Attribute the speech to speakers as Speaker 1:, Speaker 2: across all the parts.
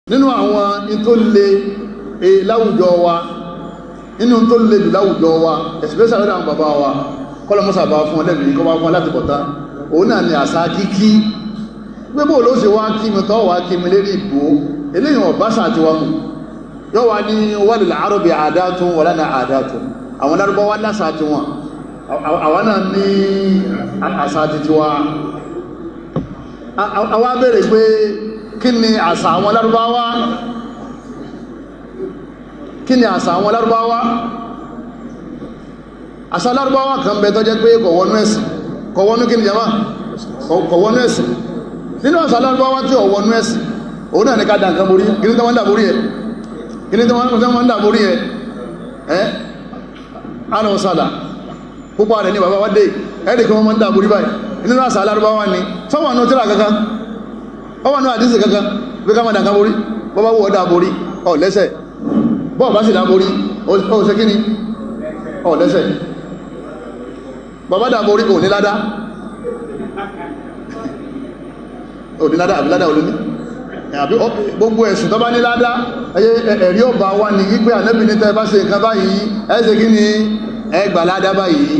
Speaker 1: nínú àwọn tó lè láwùjọ wa nínú tó lè jù láwùjọ wa especially àwọn bàbá wa kọ́lọ́mọ́sà bá fún ọlẹ́bìnrin kọ́ wá fún láti bọ̀tá òun náà ni àṣà kíkí pé bó ló ṣe wá kí mi tọ́ wá kí mi lérí ìbò eléyìn ọ̀báṣà àti wa mú yọ́ wá ní wal arabi àdátún wa lana àdátún àwọn lárúbáwá láṣà àti wọn àwọn náà ní àṣà àti tiwa àwọn abẹ́rẹ̀ pé kí ni àṣà àwọn lárúbáwá kí ni àṣà àwọn lárúbáwá àṣà lárúbáwá kan bẹ tó jẹ́ pé kò wọnú ẹ̀sìn kò wọnú kí ni jama kò wọnú ẹ̀sìn nínú àṣà lárúbáwá tí ò wọnú ẹ̀sìn òun náà ní ká dà nǹkan borí kí ní tó wọ́n dà borí ẹ̀ kí ní tó wọ́n dà borí ẹ̀ ánà ọ̀sàdà púpọ̀ rẹ̀ ní bàbá wá dé ẹ̀rì kí wọ́n mọ́ dà borí báyìí nínú àṣà lárúbáwá ni sọ́wọ́n nù tíra kankan ọwọ́ nù àdísì kankan bí ká mọ́ dà nǹkan borí bọ́bá wọ́ dà borí ọ̀ lẹ́sẹ̀ bọ́ọ̀ bá sì dà borí ó ṣe kí ni ọ̀ lẹ́sẹ̀ bàbá dà borí kò ní ládá òdínládá àbíládá olóní àbí gbogbo ẹ̀sùn tó bá ní ládá ẹ̀rí ọba wá ní wípé ànábì ní tẹ́ bá ṣe nǹkan báyìí ẹ́sẹ̀ kí ni ẹgbà ládá báyìí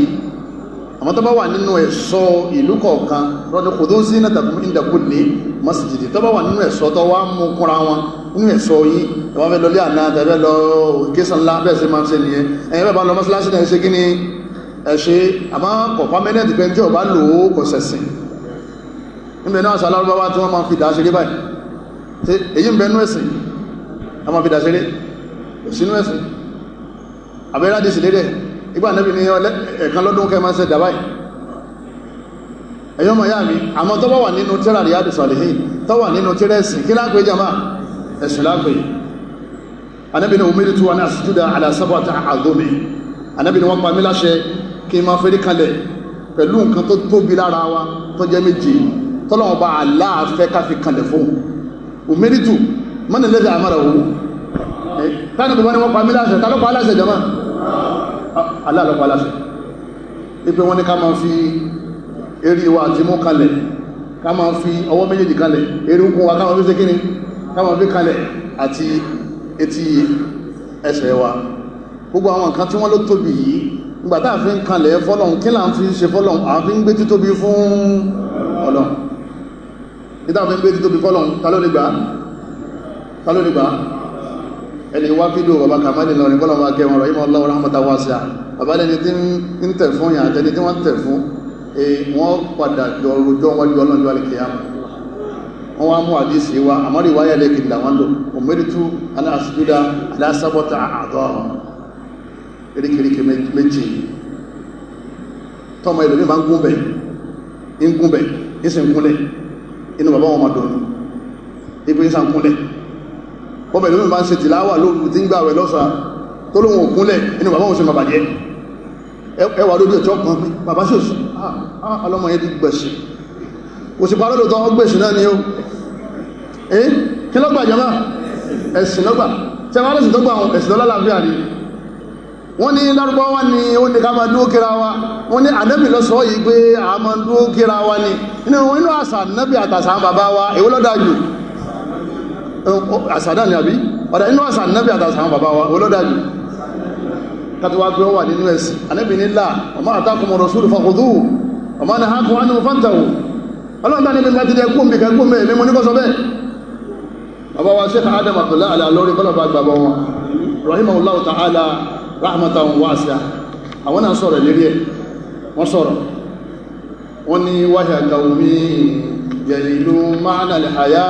Speaker 1: àwọn tó bá wà nínú ẹ̀ṣọ́ ìlú kọ̀ọ̀kan lọ́dún kò tó sí náà tàbí ìdàkúlé mọ́síjìdì tó bá wà nínú ẹ̀ṣọ́ tó wá mú kúnra wọn nínú ẹ̀ṣọ́ yìí tó wọ́n fẹ́ lọ lé àná tẹ́fẹ́ lọ kéṣàn ńlá bẹ́ẹ̀ sí máa ń ṣe nìyẹn ẹ̀yìn bẹ́ẹ̀ bá lọ mọ́sálásí náà ṣe kí ni ẹ̀ṣẹ́ àmọ́ kọ̀ pámẹ́nẹ́tì pé tí ò bá lò ó kò sẹ̀sìn níbẹ̀ náà sàlárúbáwá tí wọ́n máa fi dà ṣeré báyìí tí èyí ń bẹ nú ẹ̀sìn a máa fi dà ṣeré kò sínú ẹ̀sìn àbẹ́rẹ́ àdìsí lédè ìgbà nẹ́bí ní ẹ̀kan lọ́dún kẹ́ máa ń ṣe dà báyìí ẹ̀yọ́ mọ̀ yá mi àmọ́ tó bá wà nínú tírà Riyadus Salihin tó wà nínú tírà ẹ̀sìn kí lápẹ́ jama ẹ̀sìn lápẹ́ Ànábì ní umirtu an asjuda ala sab'ati a'dhumi Ànábì ní wọ́n pa mí láṣẹ kí n máa fẹ́rí kalẹ̀ pẹ̀lú nǹkan tó tóbi lára wa tó jẹ́ méjì tọ́lọ́wọ́n bá aláàfẹ́ káfí kalẹ̀ fún umeritu mọ́nà lẹ́dẹ̀ àmàrà owó tánà bí wọ́n ni wọ́n pa míláṣẹ tálọ́pàá aláṣẹ jama aláàlọ́pàá aláṣẹ ipé wọ́n ni ká máa fi eré wa àti mú kalẹ̀ ká máa fi ọwọ́ méjèèjì kalẹ̀ erúkún wa ká máa fi ṣe kíni ká máa fi kalẹ̀ àti etí ẹsẹ̀ wa gbogbo àwọn nǹkan tí wọ́n ló tóbi yìí nígbàtá àfi ń kalẹ̀ fọ́lọ́hun kí là ń fi ṣe fọ́lọ́hun àfi ń gbé títóbi fún ọlọ́run ìdá fi ń gbé títóbi fọ́lọ́hun ta ló lè gbà ẹni wá fídíò bàbá kàmáàlì lọ ní kọ́lọ̀wọ́ akẹwọn rọ̀ ìmọ̀ ọlọ́run rahmatan wasi'a bàbá lẹni tí ń tẹ̀ fún yà àtẹni tí wọ́n tẹ̀ fún wọ́n padà jọ rojọ́ wọ́n jọ ọlọ́jọ́ alìkìyà wọ́n wá mú àdísì wa àmọ́rí wáyà lẹ́kìdì làwọn lò umirtu an asjuda ala sab'ati a'dha eríkèríkè méjì tọ́mọ ìlú ní ma ń gúnbẹ̀ ìsìn kúnlẹ̀ inú bàbá wọn ma dùn ipò ìsìn kúnlẹ̀ ọmọ ìlú ní ma ń ṣe tìláwà lóòrùn tí ń gbà rẹ̀ lọ́sà tó lóhun òkúnlẹ̀ inú bàbá wọn ṣe ma bàjẹ́ ẹwà lójú ẹ̀tọ́ kan pé bàbá sí òsì alọ́mọ yẹn ti gbẹ̀ṣì kò sì parọ́ lóòtọ́ ọgbẹ̀ṣì náà ni ó kí lọ́gbà jama ẹ̀sìn lọ́gbà tí a máa lẹ́sìn tó gbà ẹ̀sìn lọ́lá láàfíà ni wọ́n ní lárúbáwá ni ó ní ká máa dúó kíra wa wọ́n ní ànábì ló sọ yìí pé a máa dúó kíra wa ni inú àṣà ànábì àtàṣà bàbá wa èwo ló dájú àṣà náà ni àbí ọ̀dá inú àṣà ànábì àtàṣà bàbá wa èwo ló dájú kàtíwá pé ó wà nínú ẹ̀sìn ànábì ní là ọmọ àtàkùn rasulu fakhudhuhu ọmọ ní hákùn ánú fantahu ọlọ́dá níbi láti jẹ́ kúmbì kẹgbùn mẹ́ mímú ní kọ́sọ bẹ́ẹ̀ bàbá wa Sheikh Adam Abdullahi Al-Alori kọ́lọ̀bà gbàbọ̀ wọn rahimahullahu ta'ala rahmatan wasi'a àwọn náà sọ̀rọ̀ lérí ẹ̀ wọ́n sọ̀rọ̀ wọ́n ní wahya qaumi yalilu ma'na al-haya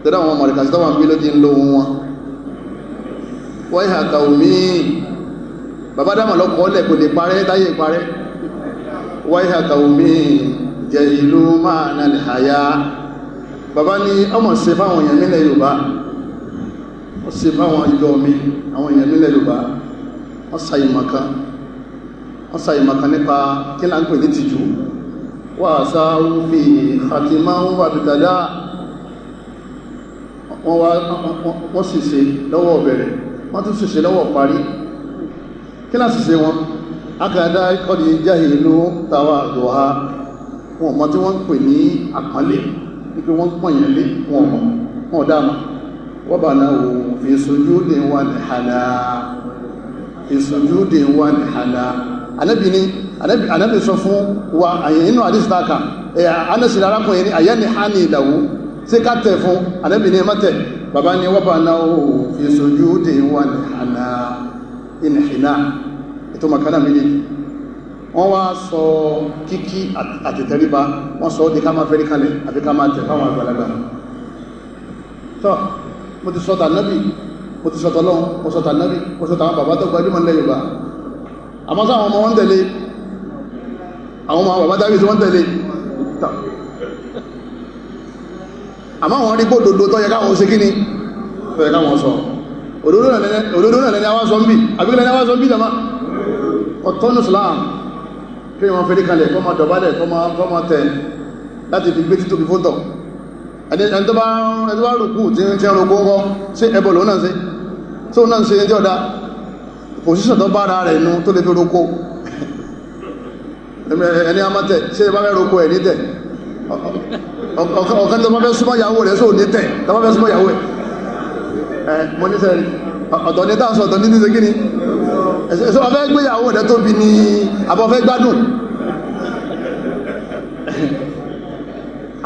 Speaker 1: tẹ́lá wọn mọ̀rìkà sí tọ́wọ́n bí ló jí ń lo wọn wahya qaumi bàbá dámà lọ́kọ́ lẹ̀ kò lè parẹ́ táyé parẹ́ wahya qaumi yalilu ma'na al-haya bàbá ní ọmọ ṣe fáwọn èèyàn nílẹ̀ Yorùbá wọ́n ṣe fáwọn ìjọ mi àwọn èèyàn nílẹ̀ Yorùbá wọ́n sàyìmọ̀kan nípa kí là ń pè ní tìjú wà sáwú fi àtìmá ń wà bìtàdá wọ́n sì ṣe lọ́wọ́ bẹ̀rẹ̀ wọ́n tún sì ṣe lọ́wọ́ parí kí là sì ṣe wọn akàdá kọ́dí jahilu tàwà àdùhá wọn mọ̀ tí wọ́n ń pè ní àpọ́nlé wípé wọ́n pọ̀nyẹ̀ lé wọn mọ̀ wọn dáama wọ́n bá náà wò fi sujudin wa nihana fi sujudin wa nihana Ànábì sọ fún wa àyẹ̀ inú àdísítàkà anásìlẹ̀ arákùnrin ní àyẹ́ ni ha ní ìlàwó sí ká tẹ̀ fún Ànábì ní mọ́tẹ̀ bàbá ní wọ́n bá náà wò fi sujudin wa nihana ìnìhìnà ètò makana méjèèjì wọ́n wá sọ kíkí àtẹ̀tẹ̀ríba wọ́n sọ di ká máa fẹ́rí kalẹ̀ àbí ká máa tẹ̀ fáwọn àgbàlagbà tọ́ mo ti sọ́tà nábì mo ti sọ́tà lọ́wọ́ mo sọ́tà nábì mo sọ́tà àwọn bàbá tó gbajúmọ̀ nílẹ̀ Yorùbá àmọ́ sáwọn ọmọ wọn tẹ̀lé àwọn ọmọ bàbá dábì tí wọ́n tẹ̀lé tọ́ àmọ́ àwọn rí gbódòdó tó yẹ káwọn ṣe kíni tó yẹ káwọn sọ òdòdó náà lẹ́ni àwọn sọ ń bì àbí lẹ́ni àwọn sọ ń bì jama ọ̀tọ́nù Islam kí wọ́n fẹ́rí kalẹ̀ kọ́ máa dọ̀bálẹ̀ kọ́ máa tẹ̀ láti fi gbé títóbi fótọ̀ ẹni tó bá rùkú tí ń rùkú ńkọ́ sí ẹbọ lòun náà sí tó náà ṣe ẹjọ́ ọ̀dá pòsíṣàn tó bá ara rẹ̀ inú tó lè fi rúkú ẹni a máa tẹ̀ ṣe bá fẹ́ rúkú ẹ̀ ní tẹ̀ ọ̀kan tó bá fẹ́ súnmọ́ ìyàwó rẹ̀ sóò ní tẹ̀ tó bá fẹ́ súnmọ́ ìyàwó ẹ̀ mo ní sẹ́rí ọ̀tọ̀ ní táwọn ọ̀tọ̀ ní ní ṣe kí ni ẹ̀sọ́ ọ̀fẹ́ gbéyàwó rẹ̀ tóbi ní àbọ̀fẹ́ gbádùn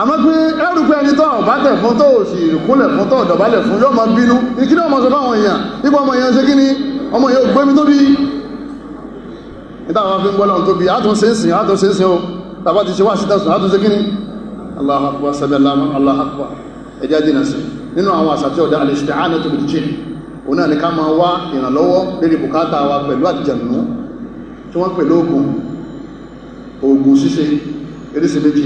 Speaker 1: àmọ́ pé ẹrù pé ẹni tó bá tẹ̀ fún tó sì kúnlẹ̀ fún tó dọ̀bálẹ̀ fún yóò máa bínú ìkí náà mọ̀ sọ fáwọn èèyàn ipò ọmọ èèyàn ṣe kí ni ọmọ èèyàn gbé mi tóbi ìtàwọn fi ń gbọ́lọ̀ tóbi àtúnṣe ń sìn o tàbá ti ṣe wá sí tẹ̀sùn àtúnṣe kí ni Allahu Akbar sẹ́bẹ̀lámà Allahu Akbar ẹjá dínà sí nínú àwọn àṣàtí ọ̀dá al-isti'anatu bil-jinn òun náà ni ká máa wá ìrànlọ́wọ́ lérí bùkátà wa pẹ̀lú àjẹ̀nú tí wọ́n pẹ̀lú oògùn ṣíṣe eréṣẹ́ méjì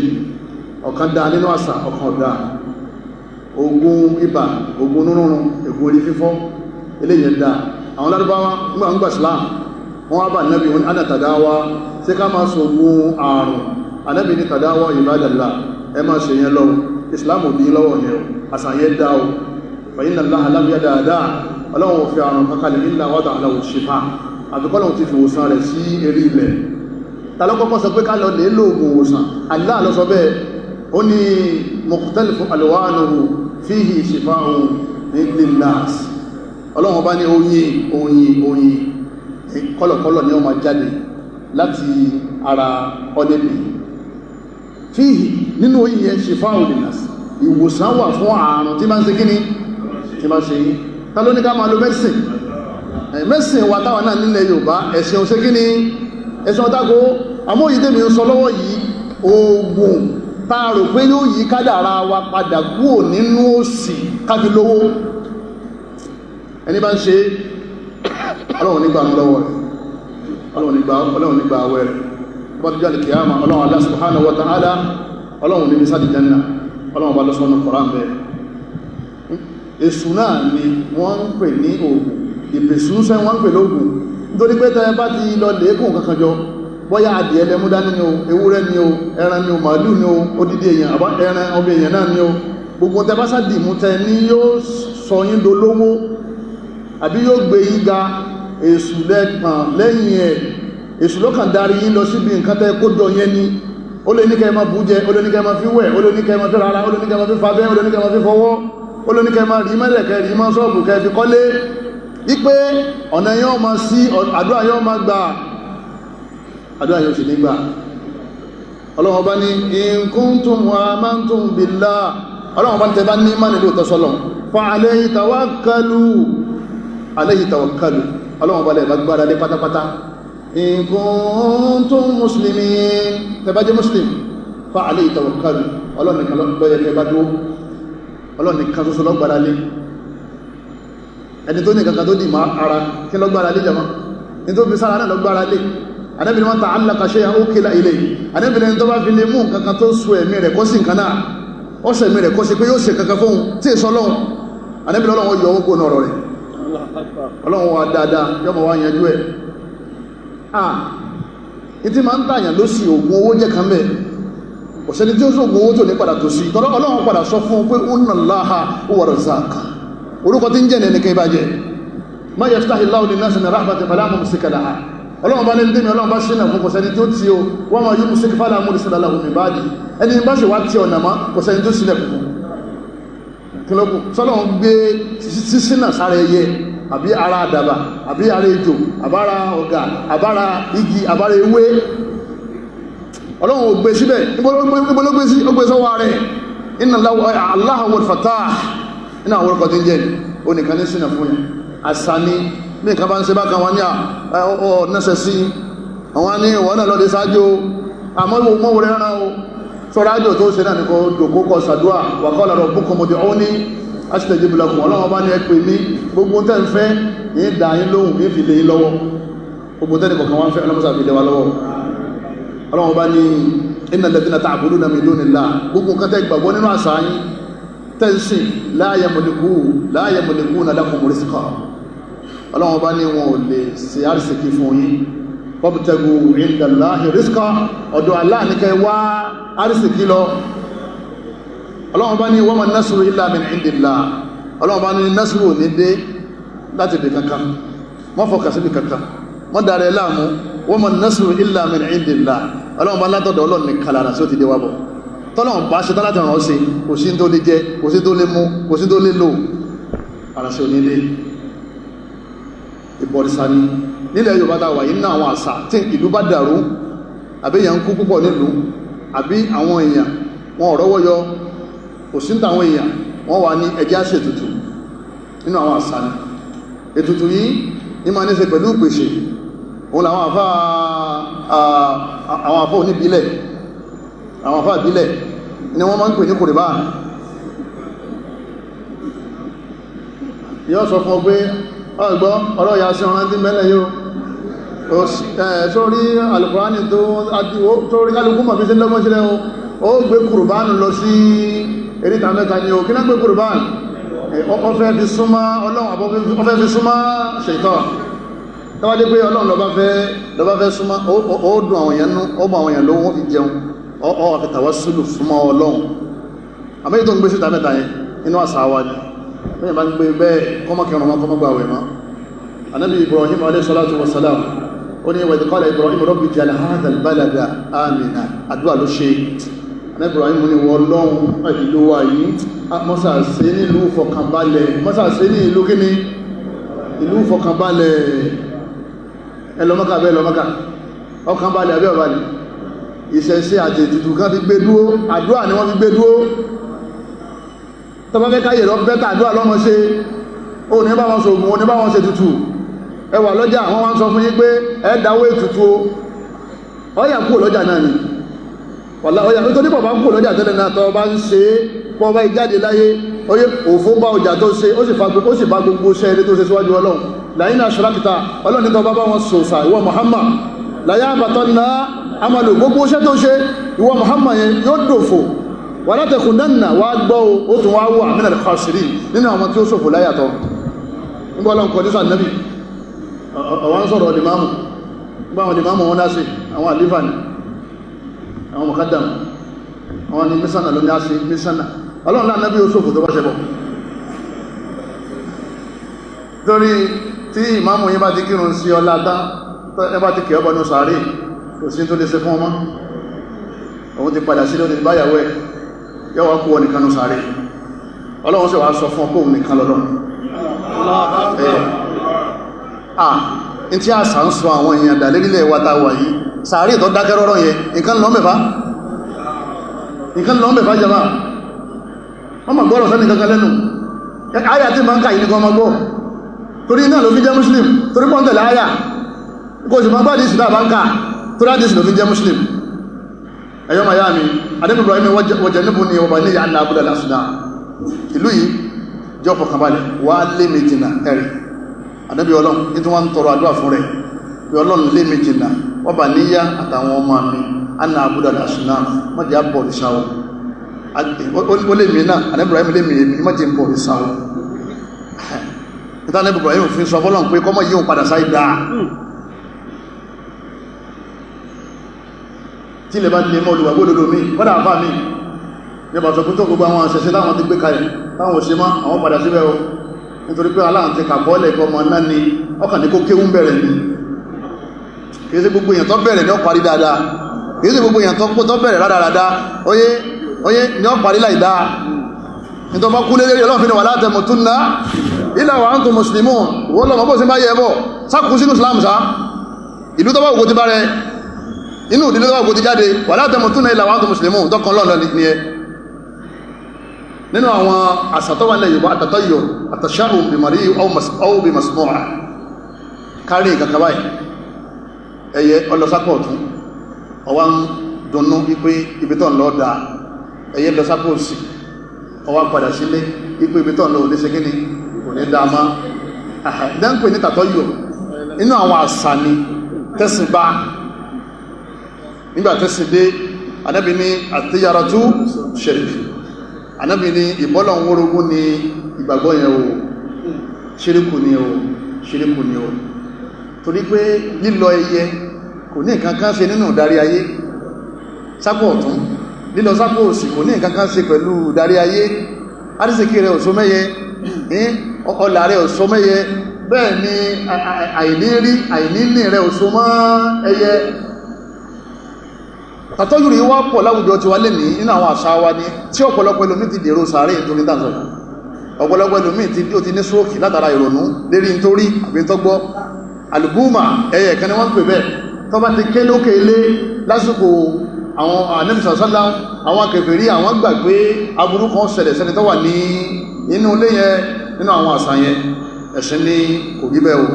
Speaker 1: ọ̀kan dá nínú àṣà ọ̀kan ọ̀dá oògùn ibà oògùn nírùnrùn oògùn orí fífọ́ eléyìí dá àwọn lárúbáwá nígbà Islam wọ́n wá bá Ànábì wọn ana tàdáwá sí ká máa sọ oògùn àrùn Ànábì ní tàdáwá ibadallah ẹ máa ṣe yẹn lọ́wọ́ Islam ò dín lọ́wọ́ yẹn àṣà yẹn dá o fa inna Allaha lam yada ọlọ́run fi àrùn kankalẹ̀ illa wada lahu shifa àbíkọ́lọ́run ti fi òsàn rẹ̀ sí eré ilẹ̀ tàlọ́kọ́kọ́ sọ pé ká lọ lè lóògùn òsàn Allah ló sọ bẹ́ẹ̀ ó ní mukhtalifu alwanuhu fihi shifa'un linnas ọlọ́run bá ní oyin kọ́lọ̀kọ́lọ̀ ní ó máa jáde láti ara ọdẹ́bì fihi nínú oyin yẹn shifa'un linnas ìwòsàn wà fún àrùn tí máa ń ṣe kíní tí máa ṣe yìí ta ló ní ká máa lo mẹ́sìn wa táwọn náà nílẹ̀ Yorùbá ẹ̀sìn òṣè kí ni ẹ̀sìn ọ̀tágo àmóyí tèmi ń sọ lọ́wọ́ yìí oògùn táà rò pé yóò yí kádàrá wa padà kúrò nínú òṣì káfí lówó ẹni bá ń ṣe Ọlọ́run nígbà ń lọ́wọ́ rẹ̀ Ọlọ́run nígbà àwẹ̀ rẹ̀ bá tó jáde kìyàmà Ọlọ́run Allah subhanahu wa ta'ala Ọlọ́run ní misali janna Ọlọ́run bá lọ́sọ́nù Qur'an bẹ́ẹ̀ èsù náà ni wọ́n ń pè ní oògùn ìpèsúnṣẹ́ wọ́n ń pè lóògùn nítorí pé tẹ́ bá ti lọ lẹ́ẹ̀kùn kankan jọ bọ́yá adìẹ lẹ́múdání ni o ewúrẹ́ ni o ẹran ni o màálù ni o odidi èèyàn àbá ẹran ọmọ èèyàn náà ni o gbogbo tẹ́ bá sádìmú tẹ ní yóò sọ yín dolówó àbí yóò gbé yín ga èsù lẹ́yìn ẹ̀ èsù ló kàn darí yín lọ síbi nǹkan tẹ́ kó jọ yẹn ni ó lè ní kẹ́ máa bú jẹ ó lè ní kẹ́ máa fi wẹ̀ ó lè ní kẹ́ máa fi rárá ó lè ní kẹ́ máa fi fabẹ́ ó lè ní kẹ́ máa fi fọwọ́ olóníkẹ́ máa rí mẹ́lẹ̀kẹ́ rí máa sọ́ọ̀bù kẹ́ fi kọ́lé wípé ọ̀nà yóò máa sí àdúrà yóò máa gbà àdúrà yóò sì ní gbà Ọlọ́run bá ní in kuntum amantum billah Ọlọ́run bá ní tẹ́bá ní máa nílò tọ́sọ́lọ̀ fa alayhi tawakkalu Ọlọ́run bá lẹ̀ bá gbára lé pátápátá in kuntum muslimin tẹ́bá jẹ́ muslim fa alayhi tawakkalu Ọlọ́run nìkan lọ́yẹ̀ tẹ́bá dúró Ọlọ́run nìkan ṣoṣo lọ́gbàrá lé ẹni tó ní kankan tó dì máa ara kí lọ́gbàrá lé jama ní tó fi sára náà lọ́gbàrá lé Ànábì man ta'allaqa shay'an ukila ilayhi Ànábì tó bá fi lè mú kankan tó so ẹ̀mí rẹ̀ kó sí nǹkan náà ó sọ ẹ̀mí rẹ̀ kó sí pé yóò ṣe kankan fóun tí èso Ọlọ́run Ànábì Ọlọ́run yọ owó kó nọ̀rọ̀ rẹ̀ Ọlọ́run wa dáadáa yọmọ wa yanjú ẹ̀ ìtí máa ń tààyàn ló sì ògùn owó jẹ́ kan bẹ́ẹ̀ òṣèlú tí ó sóògùn owó tó ní padà tó sí tọ́lọ́ Ọlọ́run padà sọ fún pé inna Allaha huwa razzaq orúkọ tí ń jẹ́ nẹni kẹ́ bá jẹ́ ma yaftahi Allahu linnasi min rahmatin fala mumsika laha Ọlọ́run bá lẹ́ni tẹ́mi Ọlọ́run bá ṣínà fún kò sẹ́ni tó tí ó wa ma yumsik fala mursila lahu min ba'di ẹni bá ṣe wá tí ọ̀nà má kò sẹ́ni tó sílẹ̀ fún kílókù sọ́lọ́run gbé sísínà sára ẹyẹ àbí ara àdàbà àbí ara ejò àbára ọ̀gà àbára igi àbára ewé ọlọ́run ò gbé síbẹ̀ níbológbé sí ó gbé sọ́wọ́ rẹ̀ inna Allaha huwal fattah nínú àwọn orúkọ tí ń jẹ́ ó nìkan ní sínà fún yẹn àṣà ni bí nǹkan bá ń ṣe bá kan wọn ní ọ̀nẹ́sẹ̀ sí àwọn ní ìwọ̀n náà lọ́dẹ sáájú àmọ́ mọ́wọ́ rẹ̀ rán o sọ́rọ̀ ájò tó ṣe náà ní kò dòkó kọ sàdúà wa qala rabbukum ud'uni astajib lakum ọlọ́run bá ní ẹ pè mí gbogbo tẹ́ ń fẹ́ ní dá yín lóhùn ní fi lè yín lọ́wọ́ gbogbo tẹ́ nìkan wá ń fẹ́ ọlọ́mọsà fi lè wá lọ́wọ́ ọlọ́run bá ní innal ladhina ta'buduna min dunillah gbogbo nǹkan tẹ́ gbàgbọ́ nínú àṣà yín tẹ́ǹsìn la yamlikuna lakum rizqa ọlọ́run bá ní wọn ò lè ṣe àrísìkí fún yín fọ́bùtẹ́gù indallahi rizqa ọ̀dọ̀ Allah ní kẹ́ wá àrísìkí lọ ọlọ́run bá ní wa man nasru illa min indillah ọlọ́run bá ní nasru ní dé láti bì kankan wọ́n fọkà síbi kankan wọ́n darẹ̀ láàmú wa man nasru illa min indillah ọlọ́run bá látọ̀dọ̀ ọlọ́run ní kalára sí ó ti dé wábọ̀ tọ́lọ́run bá ṣe tọ́lá tẹ̀ràn ọ́sẹ̀ kò sí tó lè jẹ kò sí tó lè mú kò sí tó lè lò ara sí onílé ìbọ̀rìsà ni nílẹ̀ Yorùbá tá wà yìí ní àwọn àṣà tí ìlú bá dàrú àbí èèyàn ń kú púpọ̀ nílùú àbí àwọn èèyàn wọn ọ̀rọ̀wọ́ yọ kò sí táwọn èèyàn wọ́n wà ní ẹjẹ́ àṣètùtù nínú àwọn àṣà ni ètùtù yìí ní máa ní ṣe pẹ̀lú ìpèsè òun làwọn àfá oníbílẹ̀ àwọn àfá ìbílẹ̀ ni wọ́n máa ń pè ní kòrìbá yóò sọ fún ọ pé ọgbọ́ ọ̀rọ̀ ya sí ọ̀rán tí mẹ́lẹ̀ yóò sórí alùkùránì tó rí kálùkù mọ̀ bí sí lọ́gbọ́n sílẹ̀ ó gbé kùrùbánù lọ sí eríta mẹ́ta ni ó kí náà gbé kùrùbánù ó fẹ́ fi súnmọ́ ọlọ́run àbọ́ fẹ́ fi súnmọ́ ṣètọ́ tọ́wádé pé ọlọ́run lọ́bá fẹ́ súnmọ́ ó dùn àwọn èèyàn nú ó bọ̀ àwọn èèyàn lówó fi jẹun ó wà fi tàwásùlù súnmọ́ ọlọ́run àmọ́ ètò ń gbé síta mẹ́ta yẹn inú àṣà wa ni bẹ́ẹ̀ bá ń gbé bẹ́ẹ̀ kọ́mọ́kẹrùn ọmọ kọ́mọ́gbà wẹ̀ mọ́ anábì Ibrahim alayhi salatu wassalam ó ní wa idh qala Ibrahim rabbi ij'al hadha al-balada amina àdúrà ló ṣe anábì Ibrahim ní wọ́n lọ́hun ìlú wa yìí mọ́sàsé nílùú fọkànbalẹ̀ mọ́sàsé ní ìlú kíní ìlú fọkànbalẹ̀ ẹlọ́mọ́ká bẹ́ẹ̀ lọ́mọ́ká ọkànbalẹ̀ abẹ́ ọ̀balẹ̀ ìṣẹ̀ṣẹ̀ àti ètùtù kan fi gbé dúró àdúrà ni wọ́n fi gbé dúró tọ́bá fẹ́ káyè lọ bẹ́ta àdúrà lọ́mọ ṣe ó ní bá wọn ṣògùn ó ní bá wọn ṣe tutù ẹwà lọ́jà wọ́n wá ń sọ fún yín pé ẹ dáwó ètùtù ọyà kúrò lọ́jà náà ni ọyà nítorí bọ̀ bá kúrò lọ́jà tẹ́lẹ̀ náà tọ́ bá ń ṣe pọ́ bá ìjáde láyé oyé òfó bá ọjà tó ṣe ó sì bá gbogbo ṣẹ́ ilé tó ṣe síwájú ọlọ́run làyín aṣọ́lákìta ọlọ́run ní tọ́ bá wọn sòsà ìwọ Muhammad láyé àbàtọ́ ná amàlò gbogbo ṣẹ́ tó ṣe ìwọ Muhammad yẹn yóò dòfò wà látẹ̀kùn náà wá gbọ́ ó tún wá wà nínú àkọsìrí nínú àwọn tí ó ṣòfò láyàtọ̀ nígbà ọlọ́run kọ̀ nísà nẹ́bì àwọn sọ̀rọ̀ ọ̀dìmáàmù nígbà àwọn ọ̀dìmáàmù wọn dá sí àwọn àlífà ní àwọn mọ̀kádàm àwọn ni mísànà ló ní á sí mísànà ọlọ́run náà nẹ́bì ó ṣòfò tó bá ṣẹbọ̀ torí tí ìmáàmù yín bá ti kírun sí ọlá tán ẹ bá ti kẹ́ ọbọnú sàárè kò sí tó lè ṣe fún ọmọ òun ti padà sí lónìí báyàwó ẹ̀ yọ́wọ́ kú wọn nìkan ní sáré ọlọ́run sì wá sọ fún ọkọ̀ nìkan lọ́lọ́run in tí a sà ń sọ àwọn èèyàn dà lérílẹ̀ wata wà yìí sàárè tó dákẹ́ rọ́rọ́ yẹ nǹkan lọ mẹ́fà jama wọ́n mọ̀ gbọ́rọ̀ sẹ́ni kankan lẹ́nu ayà tí ma ń kà yìí nìkan ma gbọ́ torí náà ló fi jẹ́ muslim torí pọ́ntẹ̀lẹ̀ ayà kò sì ma gbádìí ìsìdá bá ń kà torí àdìsì ló fi jẹ́ muslim ẹ̀yọ́ ma yá mi adébí Ibrahim wọ́jẹ̀ níbu ni ọba ní yàrá abúlé lásìdá ìlú yìí jẹ́ ọ̀pọ̀kànbalẹ̀ wà lé méjìnà ẹ̀rì adébí ọlọ́run ní tí wọ́n ń tọrọ àdúrà fún rẹ̀ bí ọlọ́run lé méjìnà ọba níyà àtàwọn ọmọ mi anna abúlé lásìdá wọ́n jẹ́ àbọ̀ ìṣàwọ̀ ó lé mi náà adébí Ibrahim lé mi èmi wọ́n jẹ́ ń bọ̀ ìṣàwọ̀ nítorí adébí Ibrahim fi sọ fọlọ́run pé kọ́mọ yíò padà sáì dáa tí lè bá lè mọ́ olùwàgbó lòdò mí kọ́dà àfá mi yẹba sọ pútó gbogbo àwọn àṣẹṣẹ́ láwọn ti gbé kalẹ̀ táwọn òṣè má àwọn padà síbẹ̀ o nítorí pé aláàrùn ti kàbọ́ọ̀lẹ̀ ikọ̀ ọmọ náà ni ọkàn ní kó kéwú bẹ̀rẹ̀ ni kìí sí gbogbo èèyàn tó bẹ̀rẹ̀ ní ó parí dáadáa kìí sí gbogbo èèyàn tó bẹ̀rẹ̀ rádaràdá oyé ní ó parí láìdáa nítorí bá kú lé lérí ọlọ́run fi ní wala tamutunna illa wa antum muslimun wọ́n lọ́mọ bó ṣe bá yẹ bọ̀ sákùú sínú islam sá ìlú tó bá òkú ti bá rẹ inú ìdílé tó bá òkú ti jáde wala tamutunna illa wa antum muslimun tọkàn lọ́nà ní ẹ nínú àwọn àsàtọ́wà ilẹ̀ Yorùbá àtàtọ́yọ̀ àtàṣáhùn bìmọ̀rí ọwọ́ bí masmọ́ra kárí ìkàkà báyìí ẹyẹ ọlọ́sápọ̀ ọ̀tún ọwá ń dunnú wípé ibi tó ń lọ dáa ẹyẹ lọ́sápọ̀ òsì ọwá padà sílé wípé ibi tó ń lọ òdé ṣe kíni kò ní dáa má dáńpé ní tàtọ́yọ̀ inú àwọn àṣà ni tẹ́sìn bá nígbà tẹ́sìn dé Ànábì ní àtiyaratu shirk Ànábì ní ìbọ́lọ̀ ń wórogún ní ìgbàgbọ́ yẹn o ṣíríkù ni o torí pé lílọ ẹyẹ kò ní nǹkan kan ṣe nínú ìdarí ayé sápò ọ̀tún lílọ sápò òsì kò ní nǹkan kan ṣe pẹ̀lú ìdarí ayé àrísìkí rẹ̀ òṣó mẹ́yẹ ọlà rẹ̀ òṣó mẹ́yẹ bẹ́ẹ̀ ni àìníní rẹ̀ òṣó mọ́ ẹyẹ tàtọ́jú rí wá pọ̀ láwùjọ tí wá lè ní nínú àwọn àṣà wa ní tí ọ̀pọ̀lọpọ̀ ẹlòmí ti dèrò sàárè nítorí dáńsọ̀ ọ̀pọ̀lọpọ̀ ẹlòmí ti ní stroke látara ìrònú lérí nítorí àbí tọ́gbọ́ alùbúmà ẹyẹ kan ni wọ́n pè bẹ́ẹ̀ tó bá ti ké lókè ilé lásìkò àwọn anẹ́bìsọ̀sọ́lá àwọn kèfèrí àwọn gbàgbé aburú kan ṣẹlẹ̀ sẹ́ni tó wà ní inú ilé yẹn nínú àwọn àṣà yẹn ẹ̀sìn ní kò rí bẹ́ẹ̀ o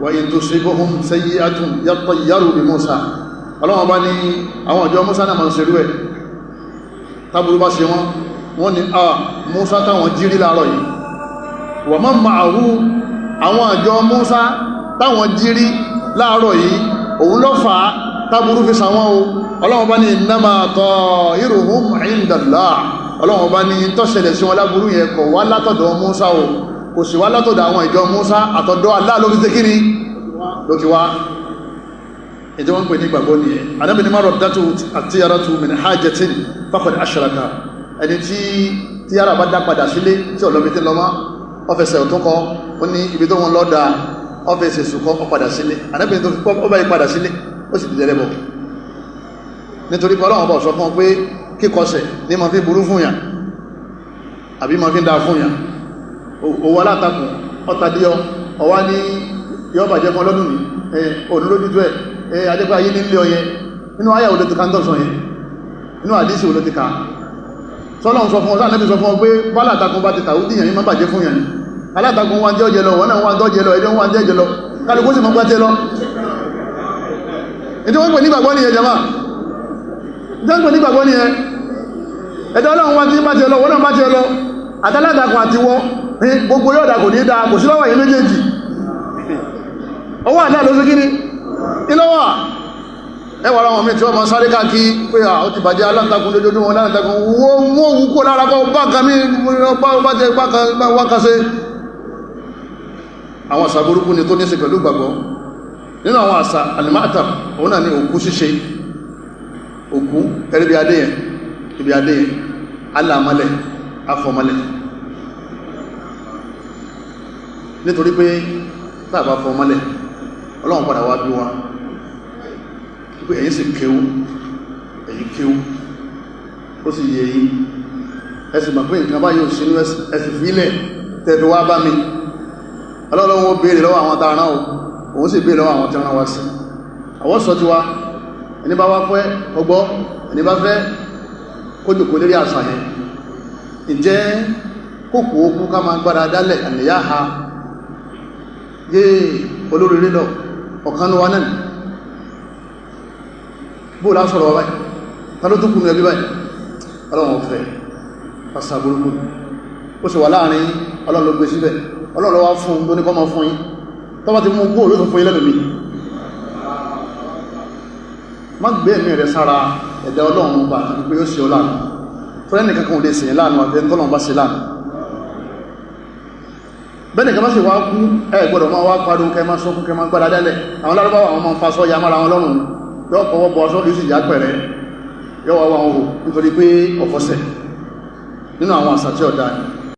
Speaker 1: wa in tusibuhum sayyi'atun yatayyaru bi Musa ọlọ́wọ́n bá ní àwọn ọjọ́ Musa náà máa ń ṣerú ẹ̀ tábùrú bá ṣe wọ́n ní Musa táwọn jírí láàárọ̀ yìí wa man ma'ahu àwọn ọjọ́ Musa táwọn jírí láàárọ̀ yìí òun ló fà á tábùrú fi sàwọn o ọlọ́wọ́n bá ní innama ta'iruhum 'inda Allah ọlọ́wọ́n bá ní tọ́ṣẹlẹ̀ sí wọn láburú yẹn kò wá látọ̀dọ̀ Musa o kò sì wá látọ̀dọ̀ àwọn ìjọ Musa àtọ̀dọ̀ Allah ló fi ṣe kíni ló ti wá ìjọ wọn pè ní gbàgbọ́ ni ẹ̀ Ànábì ní márọ̀ dátù àti yàrá tu min hajjatin faqad ashraka ẹni tí yàrá bá dá padà sílé tí ọlọ́bí tí lọ́mọ́ ọ́fẹ́sẹ̀ ọ̀tún kọ́ ó ní ibi tó wọn lọ́dà ọ́fẹ́sẹ̀ sùkọ́ ọ padà sílé Ànábì tó fi pọ́ ọ bá yí padà sílé ó sì dìde lẹ́bọ̀ nítorí pé Ọlọ́run bá sọ fún ọ pé kíkọsẹ̀ ní ma fi burú fún yàn àbí ma fi dá fún yàn owó alátakùn ọ̀tàdíọ́ ọwá ní yọ́ bàjẹ́ fún ọlọ́dún ní olólójútó ẹ̀ adẹ́gbà ayé nílé ọyẹ inú ayà olóti ká ń tọ́sọ yẹn inú àdísì olóti ká sọ́lọ́run sọ fún ọ sáà sọ fún ọ pé bálátakùn bá ti tàúdí yàn yí má bàjẹ́ fún yàn alátakùn wá jẹ́ ọjẹ́ lọ wọ́n náà wá jẹ́ lọ ẹ̀dẹ́ wọ́n jẹ́ lọ kálukú sì mọ́ gbájẹ́ lọ ìdí wọ́n pè ní gbàgbọ́ nìyẹn jama ìdí wọ́n pè ní gbàgbọ́ nìyẹn ẹ̀dẹ́ ọlọ́run wá tí bá jẹ́ lọ wọ́n náà bá jẹ́ lọ àtàlátakùn àti wọ́ gbogbo yóò dà kò ní dáa kò sí lọ́wọ́ yìí méjèèjì ọwọ́ àdá ló sí kí ní ilọ́wọ́ ẹwà ara wọn mi tí wọ́n máa sáré káàkí pé ó ti bàjẹ́ aláǹtakùn lójoojúmọ́ aláǹtakùn wọ́n wú kó lára kọ́ bá kan mí bá jẹ́ wákàṣẹ́ àwọn àṣà burúkú ni tó ní sí pẹ̀lú gbàgbọ́ nínú àwọn àṣà alimata òun náà ni òkú ṣíṣe òkú ẹ̀rí ibi adé yẹn aláàmọ́lẹ̀ afọmọ́lẹ̀ nítorí pé tàbá fọmọ́lẹ̀ Ọlọ́run padà wá bí wa pé ẹ̀yin sì kéwú ó sì yẹ yí ẹ̀sì mọ̀ pé nǹkan bá yóò sínú ẹ̀sì fílẹ̀ tẹ́fẹ́ wá bá mi Ọlọ́run ó béèrè lọ́wọ́ àwọn tààrà náà òun sì béèrè lọ́wọ́ àwọn tí wọ́n wá sí àwọn sọ ti wá ẹni bá wá fẹ́ ọgbọ́ ẹni bá fẹ́ kójòkó lérí àṣà yẹn ìjẹ́ kókò ókú ká máa gbára dálẹ̀ àníyá ha yé olórí rí lọ ọ̀kanú wa náà bóòlá sọ̀rọ̀ wáyé tàbí tó kùnú ẹbí báyìí Ọlọ́run fẹ́ pàṣà burúkú ó sì wà láàrin Ọlọ́run ló gbé síbẹ̀ Ọlọ́run ló wá fún tó ní kọ́ máa fún yín tó bá ti mú kó olóòtú fún yín lẹ́nu mi má gbé ẹ̀mí rẹ̀ sára ẹ̀dá Ọlọ́run bá àti pé ó sì ọ láàánú fún ẹnì kankan ò lè sìn láàánú àti ẹni tọ́lọ́run bá sí láàánú bẹ́ẹ̀ni kan bá sì wá kú ẹ gbọ́dọ̀ máa wá pariwo kẹ máa sọ́kún kẹ máa gbára dálẹ̀ àwọn lárúbáwà àwọn máa ń fa sọ́ ya mára wọn lọ́rùn yóò kọwọ́ bọ́ aṣọ́ yóò sì já pẹ̀rẹ́ yóò wá wọn hù nítorí pé ọ̀fọ́sẹ̀ nínú àwọn àṣà tí ọ̀dá